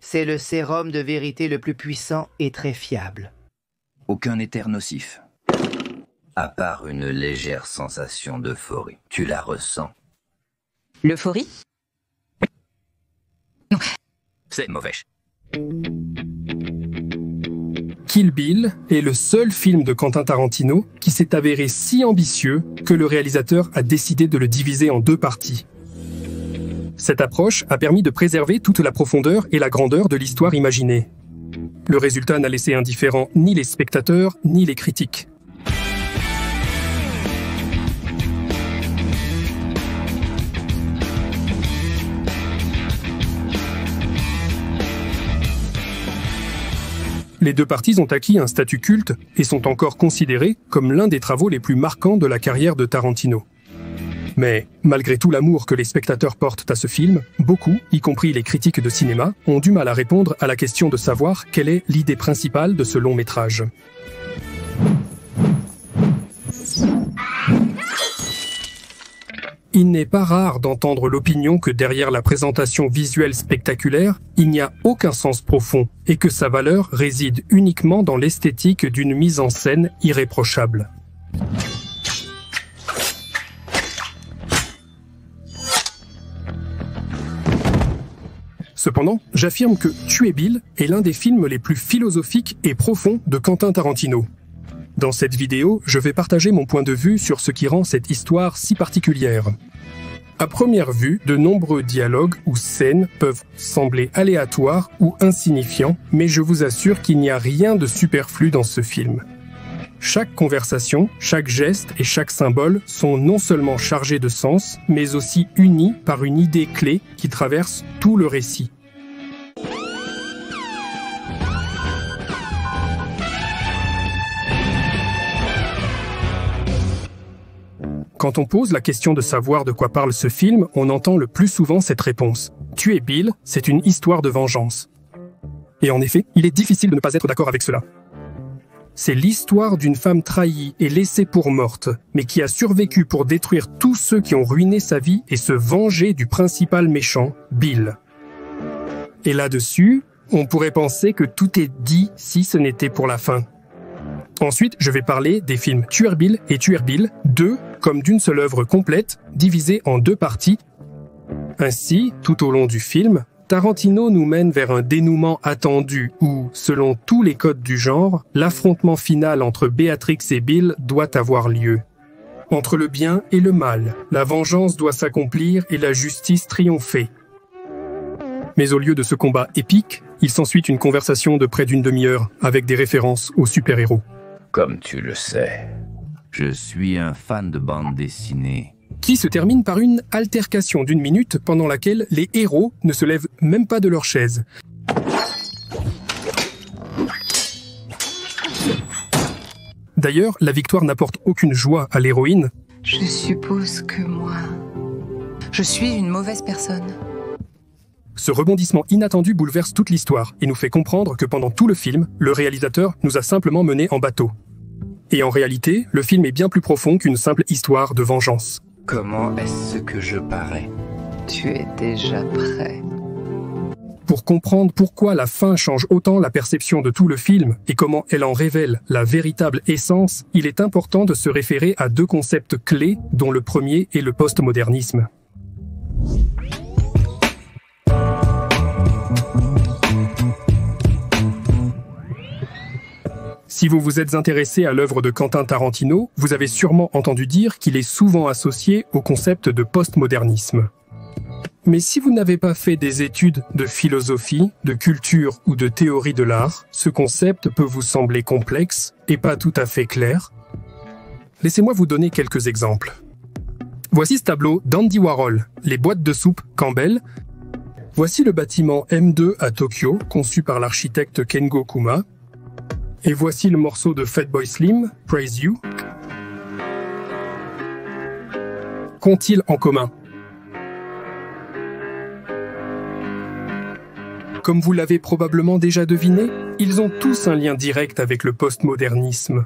C'est le sérum de vérité le plus puissant et très fiable. Aucun éther nocif. À part une légère sensation d'euphorie. Tu la ressens? L'euphorie? Non. C'est mauvais. Kill Bill est le seul film de Quentin Tarantino qui s'est avéré si ambitieux que le réalisateur a décidé de le diviser en 2 parties. Cette approche a permis de préserver toute la profondeur et la grandeur de l'histoire imaginée. Le résultat n'a laissé indifférents ni les spectateurs ni les critiques. Les 2 parties ont acquis un statut culte et sont encore considérées comme l'un des travaux les plus marquants de la carrière de Tarantino. Mais, malgré tout l'amour que les spectateurs portent à ce film, beaucoup, y compris les critiques de cinéma, ont du mal à répondre à la question de savoir quelle est l'idée principale de ce long métrage. Il n'est pas rare d'entendre l'opinion que derrière la présentation visuelle spectaculaire, il n'y a aucun sens profond et que sa valeur réside uniquement dans l'esthétique d'une mise en scène irréprochable. Cependant, j'affirme que Tuer Bill est l'un des films les plus philosophiques et profonds de Quentin Tarantino. Dans cette vidéo, je vais partager mon point de vue sur ce qui rend cette histoire si particulière. À première vue, de nombreux dialogues ou scènes peuvent sembler aléatoires ou insignifiants, mais je vous assure qu'il n'y a rien de superflu dans ce film. Chaque conversation, chaque geste et chaque symbole sont non seulement chargés de sens, mais aussi unis par une idée clé qui traverse tout le récit. Quand on pose la question de savoir de quoi parle ce film, on entend le plus souvent cette réponse. Tuer Bill, c'est une histoire de vengeance. Et en effet, il est difficile de ne pas être d'accord avec cela. C'est l'histoire d'une femme trahie et laissée pour morte, mais qui a survécu pour détruire tous ceux qui ont ruiné sa vie et se venger du principal méchant, Bill. Et là-dessus, on pourrait penser que tout est dit si ce n'était pour la fin. Ensuite, je vais parler des films Tuer Bill et Tuer Bill, 2 comme d'une seule œuvre complète, divisée en 2 parties. Ainsi, tout au long du film, Tarantino nous mène vers un dénouement attendu où, selon tous les codes du genre, l'affrontement final entre Béatrix et Bill doit avoir lieu. Entre le bien et le mal, la vengeance doit s'accomplir et la justice triompher. Mais au lieu de ce combat épique, il s'ensuit une conversation de près d'une demi-heure avec des références aux super-héros. Comme tu le sais, je suis un fan de bande dessinée. Qui se termine par une altercation d'1 minute pendant laquelle les héros ne se lèvent même pas de leur chaise. D'ailleurs, la victoire n'apporte aucune joie à l'héroïne. Je suppose que moi, je suis une mauvaise personne. Ce rebondissement inattendu bouleverse toute l'histoire et nous fait comprendre que pendant tout le film, le réalisateur nous a simplement menés en bateau. Et en réalité, le film est bien plus profond qu'une simple histoire de vengeance. Comment est-ce que je parais? Tu es déjà prêt. Pour comprendre pourquoi la fin change autant la perception de tout le film et comment elle en révèle la véritable essence, il est important de se référer à 2 concepts clés dont le premier est le postmodernisme. Si vous vous êtes intéressé à l'œuvre de Quentin Tarantino, vous avez sûrement entendu dire qu'il est souvent associé au concept de postmodernisme. Mais si vous n'avez pas fait des études de philosophie, de culture ou de théorie de l'art, ce concept peut vous sembler complexe et pas tout à fait clair. Laissez-moi vous donner quelques exemples. Voici ce tableau d'Andy Warhol, les boîtes de soupe Campbell. Voici le bâtiment M2 à Tokyo, conçu par l'architecte Kengo Kuma. Et voici le morceau de Fatboy Slim, Praise You. Qu'ont-ils en commun? Comme vous l'avez probablement déjà deviné, ils ont tous un lien direct avec le postmodernisme.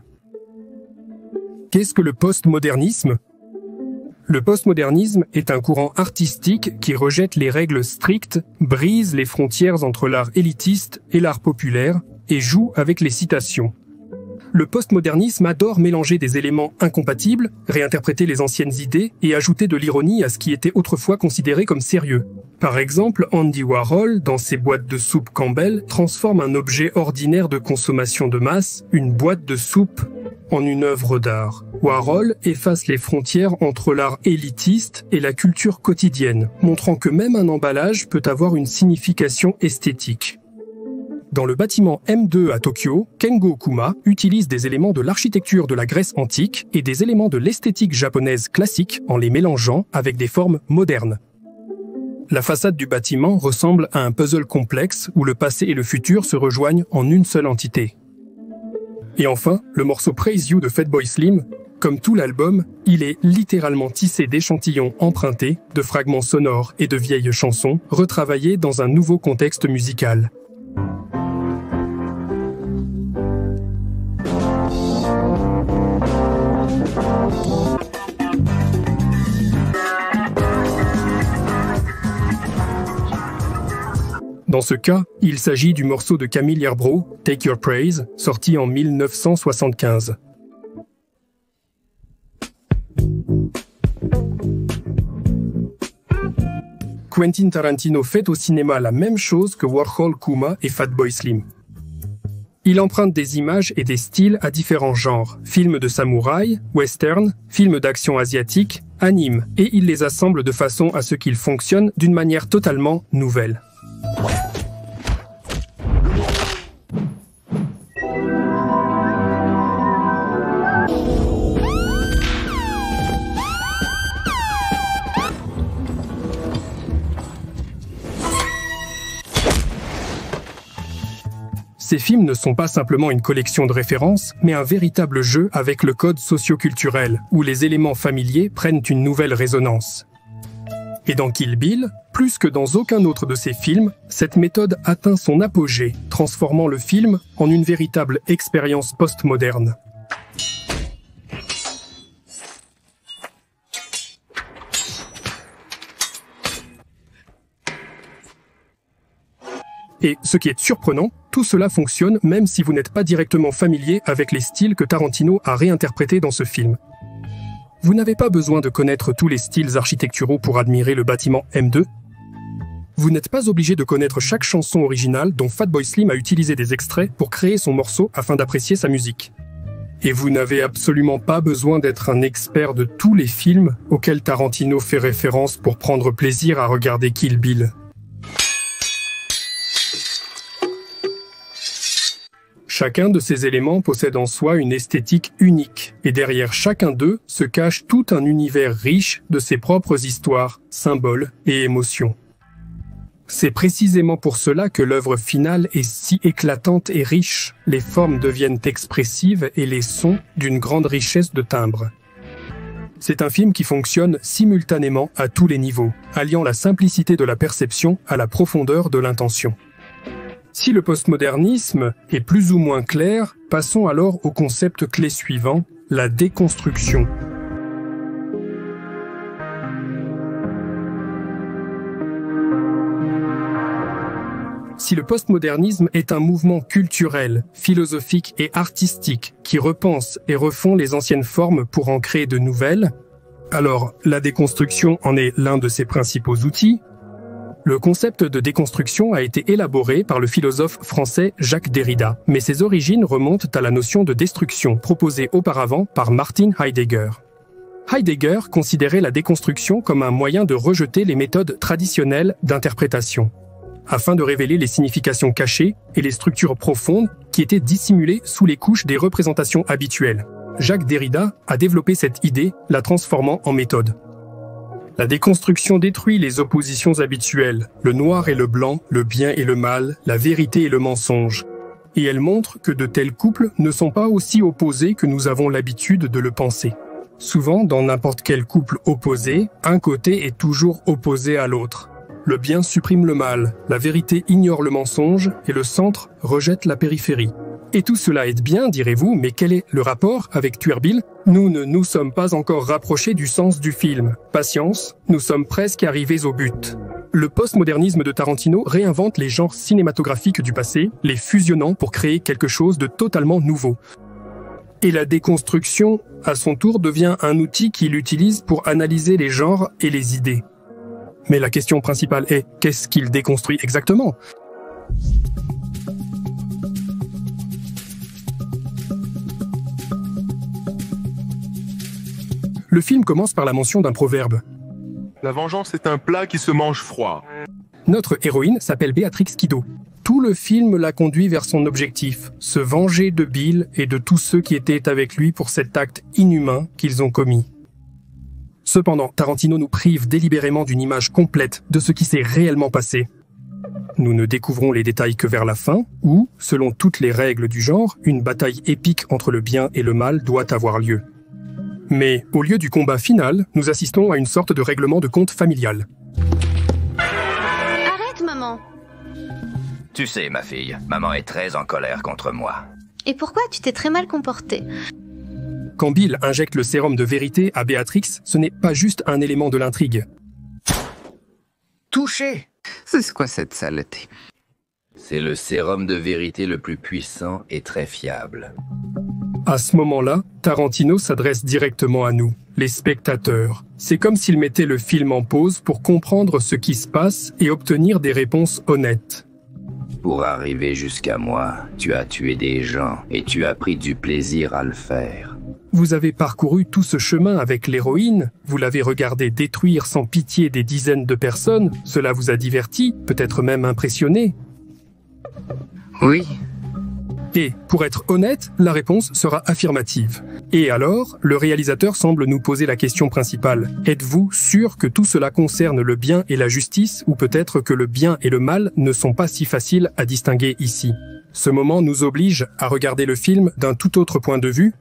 Qu'est-ce que le postmodernisme? Le postmodernisme est un courant artistique qui rejette les règles strictes, brise les frontières entre l'art élitiste et l'art populaire et joue avec les citations. Le postmodernisme adore mélanger des éléments incompatibles, réinterpréter les anciennes idées et ajouter de l'ironie à ce qui était autrefois considéré comme sérieux. Par exemple, Andy Warhol, dans ses boîtes de soupe Campbell, transforme un objet ordinaire de consommation de masse, une boîte de soupe, en une œuvre d'art. Warhol efface les frontières entre l'art élitiste et la culture quotidienne, montrant que même un emballage peut avoir une signification esthétique. Dans le bâtiment M2 à Tokyo, Kengo Kuma utilise des éléments de l'architecture de la Grèce antique et des éléments de l'esthétique japonaise classique en les mélangeant avec des formes modernes. La façade du bâtiment ressemble à un puzzle complexe où le passé et le futur se rejoignent en une seule entité. Et enfin, le morceau Praise You de Fatboy Slim, comme tout l'album, il est littéralement tissé d'échantillons empruntés, de fragments sonores et de vieilles chansons, retravaillés dans un nouveau contexte musical. Dans ce cas, il s'agit du morceau de Camille Yerbro, Take Your Praise, sorti en 1975. Quentin Tarantino fait au cinéma la même chose que Warhol, Kuma et Fatboy Slim. Il emprunte des images et des styles à différents genres, films de samouraï, western, films d'action asiatique, anime, et il les assemble de façon à ce qu'ils fonctionnent d'une manière totalement nouvelle. Ces films ne sont pas simplement une collection de références, mais un véritable jeu avec le code socio-culturel, où les éléments familiers prennent une nouvelle résonance. Et dans Kill Bill, plus que dans aucun autre de ses films, cette méthode atteint son apogée, transformant le film en une véritable expérience postmoderne. Et ce qui est surprenant, tout cela fonctionne même si vous n'êtes pas directement familier avec les styles que Tarantino a réinterprétés dans ce film. Vous n'avez pas besoin de connaître tous les styles architecturaux pour admirer le bâtiment M2. Vous n'êtes pas obligé de connaître chaque chanson originale dont Fatboy Slim a utilisé des extraits pour créer son morceau afin d'apprécier sa musique. Et vous n'avez absolument pas besoin d'être un expert de tous les films auxquels Tarantino fait référence pour prendre plaisir à regarder Kill Bill. Chacun de ces éléments possède en soi une esthétique unique, et derrière chacun d'eux se cache tout un univers riche de ses propres histoires, symboles et émotions. C'est précisément pour cela que l'œuvre finale est si éclatante et riche, les formes deviennent expressives et les sons d'une grande richesse de timbre. C'est un film qui fonctionne simultanément à tous les niveaux, alliant la simplicité de la perception à la profondeur de l'intention. Si le postmodernisme est plus ou moins clair, passons alors au concept clé suivant, la déconstruction. Si le postmodernisme est un mouvement culturel, philosophique et artistique qui repense et refond les anciennes formes pour en créer de nouvelles, alors la déconstruction en est l'un de ses principaux outils. Le concept de déconstruction a été élaboré par le philosophe français Jacques Derrida, mais ses origines remontent à la notion de destruction proposée auparavant par Martin Heidegger. Heidegger considérait la déconstruction comme un moyen de rejeter les méthodes traditionnelles d'interprétation, afin de révéler les significations cachées et les structures profondes qui étaient dissimulées sous les couches des représentations habituelles. Jacques Derrida a développé cette idée, la transformant en méthode. La déconstruction détruit les oppositions habituelles, le noir et le blanc, le bien et le mal, la vérité et le mensonge. Et elle montre que de tels couples ne sont pas aussi opposés que nous avons l'habitude de le penser. Souvent, dans n'importe quel couple opposé, un côté est toujours opposé à l'autre. Le bien supprime le mal, la vérité ignore le mensonge et le centre rejette la périphérie. Et tout cela aide bien, direz-vous, mais quel est le rapport avec Tuer Bill? Nous ne nous sommes pas encore rapprochés du sens du film. Patience, nous sommes presque arrivés au but. Le postmodernisme de Tarantino réinvente les genres cinématographiques du passé, les fusionnant pour créer quelque chose de totalement nouveau. Et la déconstruction, à son tour, devient un outil qu'il utilise pour analyser les genres et les idées. Mais la question principale est, qu'est-ce qu'il déconstruit exactement? Le film commence par la mention d'un proverbe. La vengeance est un plat qui se mange froid. Notre héroïne s'appelle Béatrix Kiddo. Tout le film la conduit vers son objectif, se venger de Bill et de tous ceux qui étaient avec lui pour cet acte inhumain qu'ils ont commis. Cependant, Tarantino nous prive délibérément d'une image complète de ce qui s'est réellement passé. Nous ne découvrons les détails que vers la fin, où, selon toutes les règles du genre, une bataille épique entre le bien et le mal doit avoir lieu. Mais, au lieu du combat final, nous assistons à une sorte de règlement de compte familial. Arrête, maman! Tu sais, ma fille, maman est très en colère contre moi. Et pourquoi tu t'es très mal comporté? Quand Bill injecte le sérum de vérité à Béatrix, ce n'est pas juste un élément de l'intrigue. Touché! C'est quoi cette saleté? C'est le sérum de vérité le plus puissant et très fiable. À ce moment-là, Tarantino s'adresse directement à nous, les spectateurs. C'est comme s'il mettait le film en pause pour comprendre ce qui se passe et obtenir des réponses honnêtes. Pour arriver jusqu'à moi, tu as tué des gens et tu as pris du plaisir à le faire. Vous avez parcouru tout ce chemin avec l'héroïne, vous l'avez regardé détruire sans pitié des dizaines de personnes, cela vous a diverti, peut-être même impressionné. Oui. Et, pour être honnête, la réponse sera affirmative. Et alors, le réalisateur semble nous poser la question principale. Êtes-vous sûr que tout cela concerne le bien et la justice, ou peut-être que le bien et le mal ne sont pas si faciles à distinguer ici? Ce moment nous oblige à regarder le film d'un tout autre point de vue.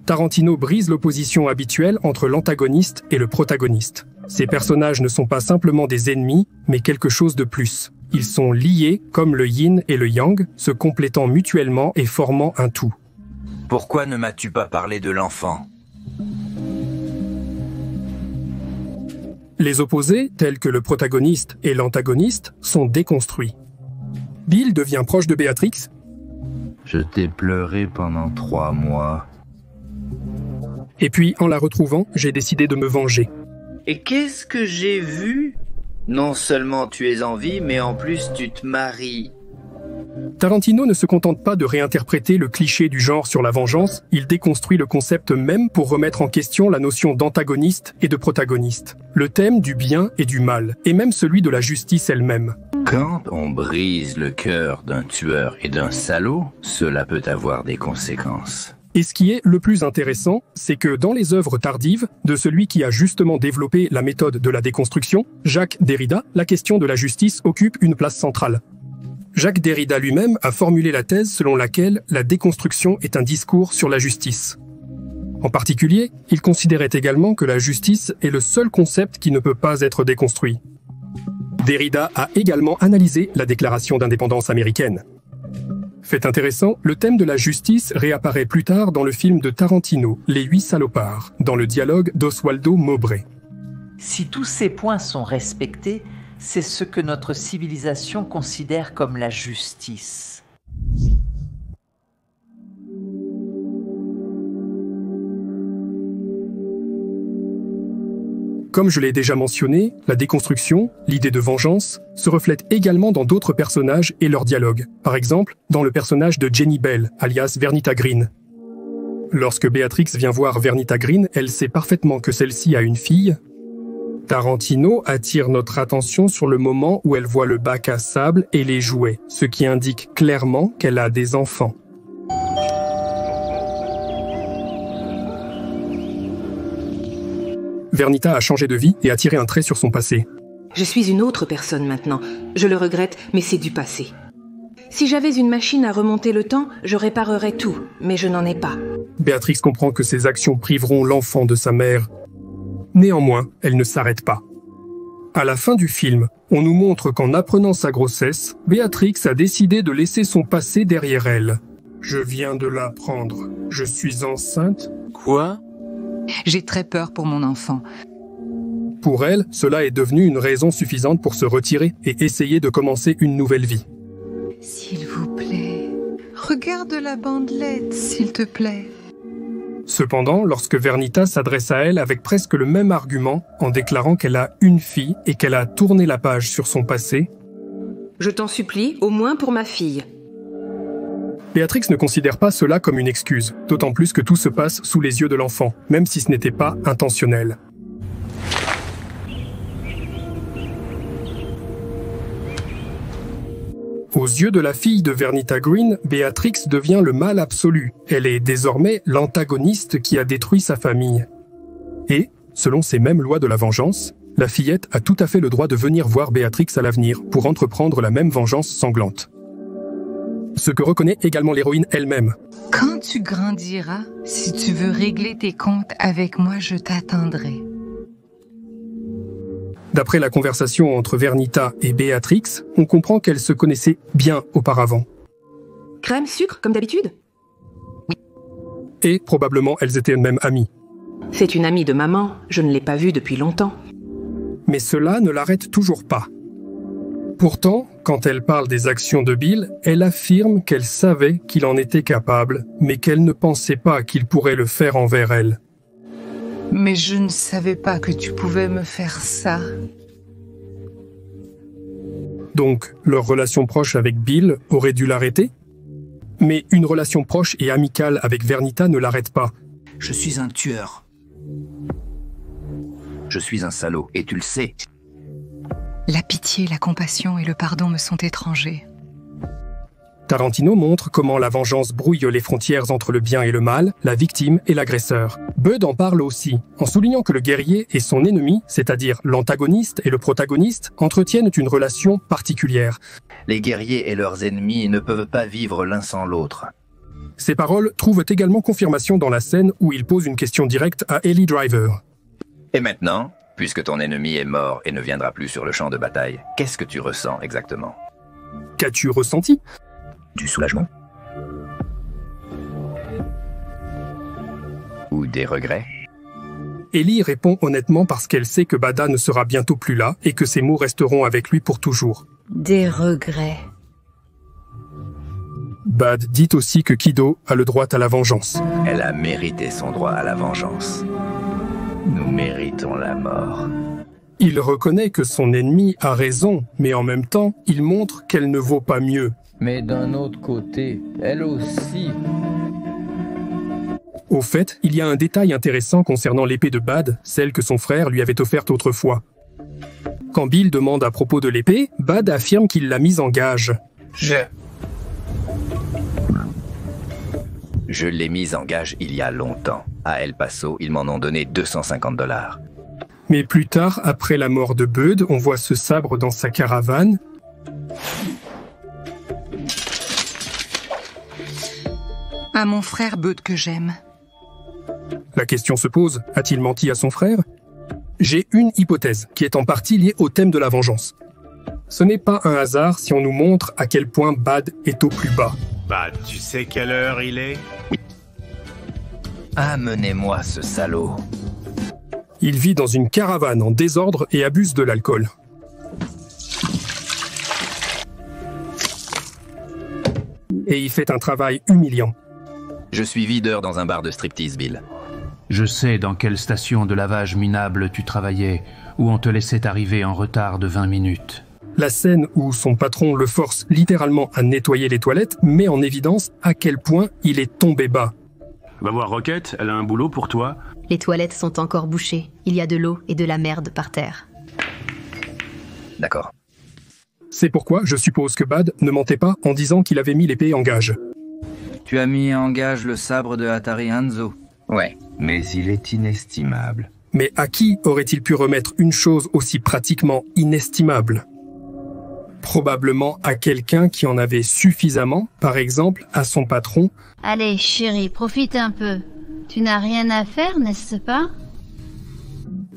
Tarantino brise l'opposition habituelle entre l'antagoniste et le protagoniste. Ces personnages ne sont pas simplement des ennemis, mais quelque chose de plus. Ils sont liés comme le yin et le yang, se complétant mutuellement et formant un tout. Pourquoi ne m'as-tu pas parlé de l'enfant? Les opposés, tels que le protagoniste et l'antagoniste, sont déconstruits. Bill devient proche de Béatrix. Je t'ai pleuré pendant 3 mois. Et puis, en la retrouvant, j'ai décidé de me venger. Et qu'est-ce que j'ai vu? Non seulement tu es en vie, mais en plus tu te maries. Tarantino ne se contente pas de réinterpréter le cliché du genre sur la vengeance, il déconstruit le concept même pour remettre en question la notion d'antagoniste et de protagoniste, le thème du bien et du mal, et même celui de la justice elle-même. Quand on brise le cœur d'un tueur et d'un salaud, cela peut avoir des conséquences. Et ce qui est le plus intéressant, c'est que dans les œuvres tardives de celui qui a justement développé la méthode de la déconstruction, Jacques Derrida, la question de la justice occupe une place centrale. Jacques Derrida lui-même a formulé la thèse selon laquelle la déconstruction est un discours sur la justice. En particulier, il considérait également que la justice est le seul concept qui ne peut pas être déconstruit. Derrida a également analysé la déclaration d'indépendance américaine. Fait intéressant, le thème de la justice réapparaît plus tard dans le film de Tarantino, Les 8 salopards, dans le dialogue d'Oswaldo Mowbray. Si tous ces points sont respectés, c'est ce que notre civilisation considère comme la justice. Comme je l'ai déjà mentionné, la déconstruction, l'idée de vengeance, se reflète également dans d'autres personnages et leurs dialogues. Par exemple, dans le personnage de Jenny Bell, alias Vernita Green. Lorsque Béatrix vient voir Vernita Green, elle sait parfaitement que celle-ci a une fille. Tarantino attire notre attention sur le moment où elle voit le bac à sable et les jouets, ce qui indique clairement qu'elle a des enfants. Vernita a changé de vie et a tiré un trait sur son passé. Je suis une autre personne maintenant. Je le regrette, mais c'est du passé. Si j'avais une machine à remonter le temps, je réparerais tout, mais je n'en ai pas. Béatrix comprend que ses actions priveront l'enfant de sa mère. Néanmoins, elle ne s'arrête pas. À la fin du film, on nous montre qu'en apprenant sa grossesse, Béatrix a décidé de laisser son passé derrière elle. Je viens de l'apprendre. Je suis enceinte. Quoi? J'ai très peur pour mon enfant. Pour elle, cela est devenu une raison suffisante pour se retirer et essayer de commencer une nouvelle vie. S'il vous plaît, regarde la bandelette, s'il te plaît. Cependant, lorsque Vernita s'adresse à elle avec presque le même argument, en déclarant qu'elle a une fille et qu'elle a tourné la page sur son passé, Je t'en supplie, au moins pour ma fille. Béatrix ne considère pas cela comme une excuse, d'autant plus que tout se passe sous les yeux de l'enfant, même si ce n'était pas intentionnel. Aux yeux de la fille de Vernita Green, Béatrix devient le mal absolu. Elle est désormais l'antagoniste qui a détruit sa famille. Et, selon ces mêmes lois de la vengeance, la fillette a tout à fait le droit de venir voir Béatrix à l'avenir pour entreprendre la même vengeance sanglante. Ce que reconnaît également l'héroïne elle-même. Quand tu grandiras, si tu veux régler tes comptes avec moi, je t'attendrai. D'après la conversation entre Vernita et Béatrix, on comprend qu'elles se connaissaient bien auparavant. Crème, sucre, comme d'habitude? Et probablement elles étaient même amies. C'est une amie de maman, je ne l'ai pas vue depuis longtemps. Mais cela ne l'arrête toujours pas. Pourtant, quand elle parle des actions de Bill, elle affirme qu'elle savait qu'il en était capable, mais qu'elle ne pensait pas qu'il pourrait le faire envers elle. Mais je ne savais pas que tu pouvais me faire ça. Donc, leur relation proche avec Bill aurait dû l'arrêter? Mais une relation proche et amicale avec Vernita ne l'arrête pas. Je suis un tueur. Je suis un salaud, et tu le sais. La pitié, la compassion et le pardon me sont étrangers. Tarantino montre comment la vengeance brouille les frontières entre le bien et le mal, la victime et l'agresseur. Bud en parle aussi, en soulignant que le guerrier et son ennemi, c'est-à-dire l'antagoniste et le protagoniste, entretiennent une relation particulière. Les guerriers et leurs ennemis ne peuvent pas vivre l'un sans l'autre. Ces paroles trouvent également confirmation dans la scène où il pose une question directe à Ellie Driver. Et maintenant, puisque ton ennemi est mort et ne viendra plus sur le champ de bataille, qu'est-ce que tu ressens exactement? Qu'as-tu ressenti? Du soulagement? Ou des regrets? Ellie répond honnêtement parce qu'elle sait que Bada ne sera bientôt plus là et que ses mots resteront avec lui pour toujours. Des regrets. Bad dit aussi que Kido a le droit à la vengeance. Elle a mérité son droit à la vengeance. Nous méritons la mort. Il reconnaît que son ennemi a raison, mais en même temps, il montre qu'elle ne vaut pas mieux. Mais d'un autre côté, elle aussi. Au fait, il y a un détail intéressant concernant l'épée de Bad, celle que son frère lui avait offerte autrefois. Quand Bill demande à propos de l'épée, Bad affirme qu'il l'a mise en gage. Je l'ai mise en gage il y a longtemps. À El Paso, ils m'en ont donné 250 $. Mais plus tard, après la mort de Bud, on voit ce sabre dans sa caravane. À mon frère Bud que j'aime. La question se pose, a-t-il menti à son frère? J'ai une hypothèse qui est en partie liée au thème de la vengeance. Ce n'est pas un hasard si on nous montre à quel point Bad est au plus bas. Bad, tu sais quelle heure il est? Amenez-moi ce salaud. Il vit dans une caravane en désordre et abuse de l'alcool. Et il fait un travail humiliant. Je suis videur dans un bar de striptease, Bill. Je sais dans quelle station de lavage minable tu travaillais, où on te laissait arriver en retard de 20 minutes. La scène où son patron le force littéralement à nettoyer les toilettes met en évidence à quel point il est tombé bas. Va voir Rocket, elle a un boulot pour toi. Les toilettes sont encore bouchées. Il y a de l'eau et de la merde par terre. D'accord. C'est pourquoi je suppose que Bad ne mentait pas en disant qu'il avait mis l'épée en gage. Tu as mis en gage le sabre de Hatari Hanzo. Ouais, mais il est inestimable. Mais à qui aurait-il pu remettre une chose aussi pratiquement inestimable? Probablement à quelqu'un qui en avait suffisamment, par exemple à son patron. Allez, chérie, profite un peu. Tu n'as rien à faire, n'est-ce pas?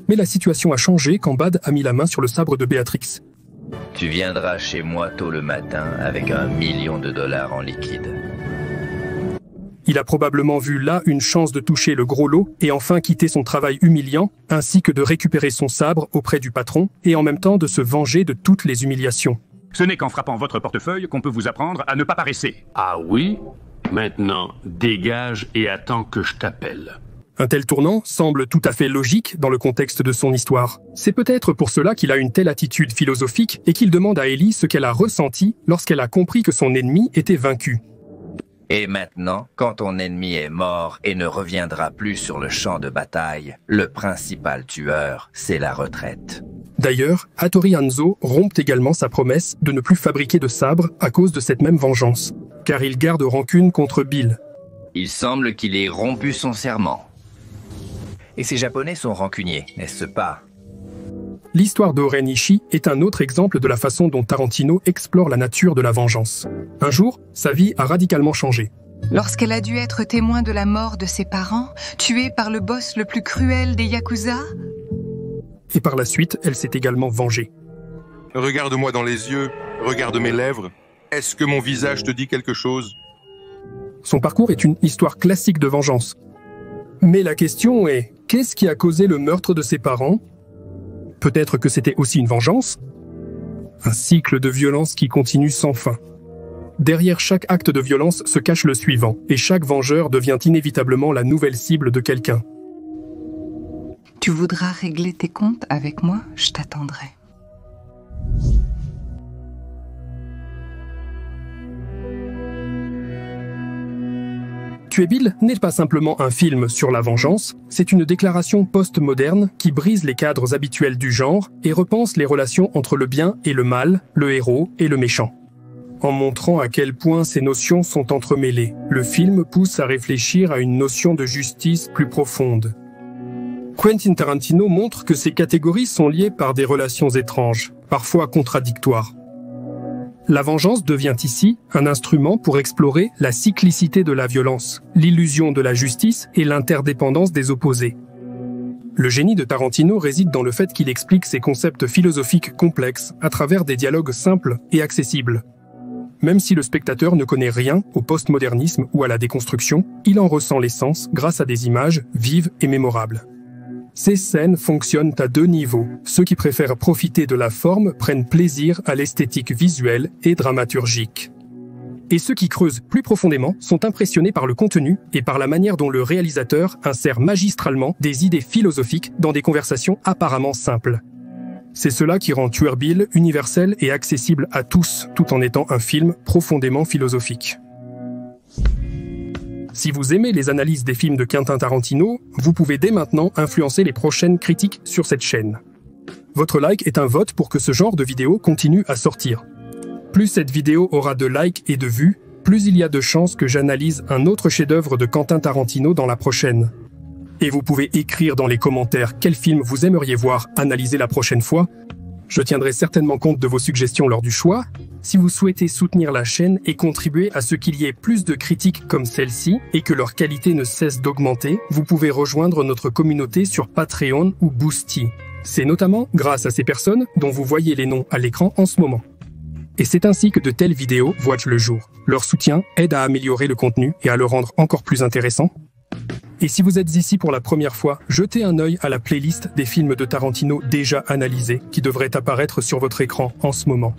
Mais la situation a changé quand Bad a mis la main sur le sabre de Béatrix. Tu viendras chez moi tôt le matin avec $1 million en liquide. Il a probablement vu là une chance de toucher le gros lot et enfin quitter son travail humiliant, ainsi que de récupérer son sabre auprès du patron et en même temps de se venger de toutes les humiliations. Ce n'est qu'en frappant votre portefeuille qu'on peut vous apprendre à ne pas paresser. Ah oui? Maintenant, dégage et attends que je t'appelle. Un tel tournant semble tout à fait logique dans le contexte de son histoire. C'est peut-être pour cela qu'il a une telle attitude philosophique et qu'il demande à Ellie ce qu'elle a ressenti lorsqu'elle a compris que son ennemi était vaincu. Et maintenant, quand ton ennemi est mort et ne reviendra plus sur le champ de bataille, le principal tueur, c'est la retraite. D'ailleurs, Hattori Hanzo rompt également sa promesse de ne plus fabriquer de sabre à cause de cette même vengeance, car il garde rancune contre Bill. Il semble qu'il ait rompu son serment. Et ces Japonais sont rancuniers, n'est-ce pas? L'histoire d'Oren Ishii est un autre exemple de la façon dont Tarantino explore la nature de la vengeance. Un jour, sa vie a radicalement changé. Lorsqu'elle a dû être témoin de la mort de ses parents, tuée par le boss le plus cruel des Yakuza, et par la suite, elle s'est également vengée. Regarde-moi dans les yeux, regarde mes lèvres. Est-ce que mon visage te dit quelque chose? Son parcours est une histoire classique de vengeance. Mais la question est, qu'est-ce qui a causé le meurtre de ses parents? Peut-être que c'était aussi une vengeance? Un cycle de violence qui continue sans fin. Derrière chaque acte de violence se cache le suivant, et chaque vengeur devient inévitablement la nouvelle cible de quelqu'un. Tu voudras régler tes comptes avec moi? Je t'attendrai. Tuer Bill n'est pas simplement un film sur la vengeance, c'est une déclaration post-moderne qui brise les cadres habituels du genre et repense les relations entre le bien et le mal, le héros et le méchant. En montrant à quel point ces notions sont entremêlées, le film pousse à réfléchir à une notion de justice plus profonde. Quentin Tarantino montre que ces catégories sont liées par des relations étranges, parfois contradictoires. La vengeance devient ici un instrument pour explorer la cyclicité de la violence, l'illusion de la justice et l'interdépendance des opposés. Le génie de Tarantino réside dans le fait qu'il explique ces concepts philosophiques complexes à travers des dialogues simples et accessibles. Même si le spectateur ne connaît rien au postmodernisme ou à la déconstruction, il en ressent l'essence grâce à des images vives et mémorables. Ces scènes fonctionnent à deux niveaux. Ceux qui préfèrent profiter de la forme prennent plaisir à l'esthétique visuelle et dramaturgique. Et ceux qui creusent plus profondément sont impressionnés par le contenu et par la manière dont le réalisateur insère magistralement des idées philosophiques dans des conversations apparemment simples. C'est cela qui rend Tuer Bill universel et accessible à tous, tout en étant un film profondément philosophique. Si vous aimez les analyses des films de Quentin Tarantino, vous pouvez dès maintenant influencer les prochaines critiques sur cette chaîne. Votre like est un vote pour que ce genre de vidéo continue à sortir. Plus cette vidéo aura de likes et de vues, plus il y a de chances que j'analyse un autre chef-d'œuvre de Quentin Tarantino dans la prochaine. Et vous pouvez écrire dans les commentaires quel film vous aimeriez voir analyser la prochaine fois. Je tiendrai certainement compte de vos suggestions lors du choix. Si vous souhaitez soutenir la chaîne et contribuer à ce qu'il y ait plus de critiques comme celle-ci et que leur qualité ne cesse d'augmenter, vous pouvez rejoindre notre communauté sur Patreon ou Boosty. C'est notamment grâce à ces personnes dont vous voyez les noms à l'écran en ce moment. Et c'est ainsi que de telles vidéos voient le jour. Leur soutien aide à améliorer le contenu et à le rendre encore plus intéressant. Et si vous êtes ici pour la première fois, jetez un œil à la playlist des films de Tarantino déjà analysés qui devrait apparaître sur votre écran en ce moment.